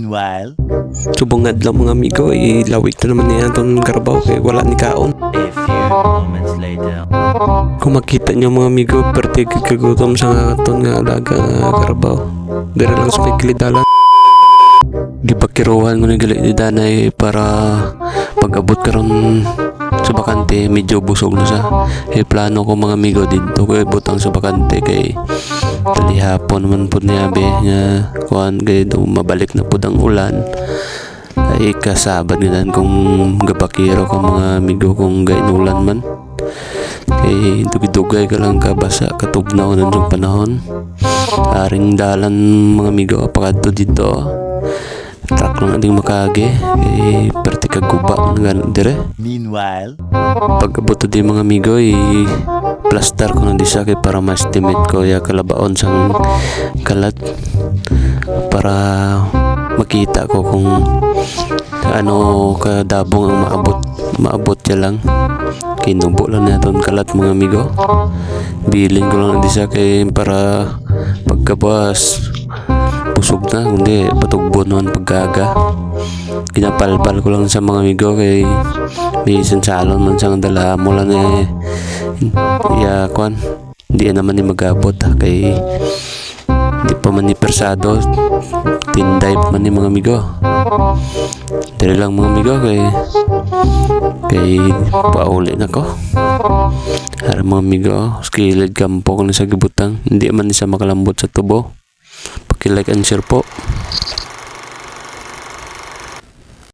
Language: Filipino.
Meanwhile, Subong adlaw mga amigo, ilawig na naman niya itong karabaw kaya wala ni kaon. a few moments later. Kung makita niyo mga amigo, perti kagutom sa nga itong nga alaga nga karabaw. Dira lang sa may kilidalan. Gipakiruhan ko ni gali ni Danay para pag-abot karon sa bakante, medyo busog na siya. Plano ko mga amigo dito ko ibutang sa bakante kay talihapon naman po niya be nga kuhan kay mabalik na po ang ulan. Ay kasabad ginan kung gapakiro ka mga amigo kung gainulan man. Kay dugay-dugay ka lang kabasa katugnaw nun yung panahon. Aring dalan mga amigo apakadto dito. Truck lang ading makage kay perti kaguba man dire. Meanwhile, Pagkabot di mga amigo plaster ko na di sa kay para ma-estimate ko ya kalabaon sang kalat para makita ko kung ano kadabong ang maabot ya lang. Kinubo lang natin kalat mga amigo. Bilin ko lang di sa kay para pagkabas busog na, kundi patugbo naman pagkaga. Kinapalpal ko lang sa mga amigo kay may isang salon man siyang dala mo lang iya kwan hindi naman ni magabot kay hindi pa man ni persado tinday pa man ni mga amigo. Dili lang mga amigo kay pauli na ko. Ara mga amigo, skilid kampo ko na sa gibutang, hindi man ni sa makalambot sa tubo. Paki-like and share po.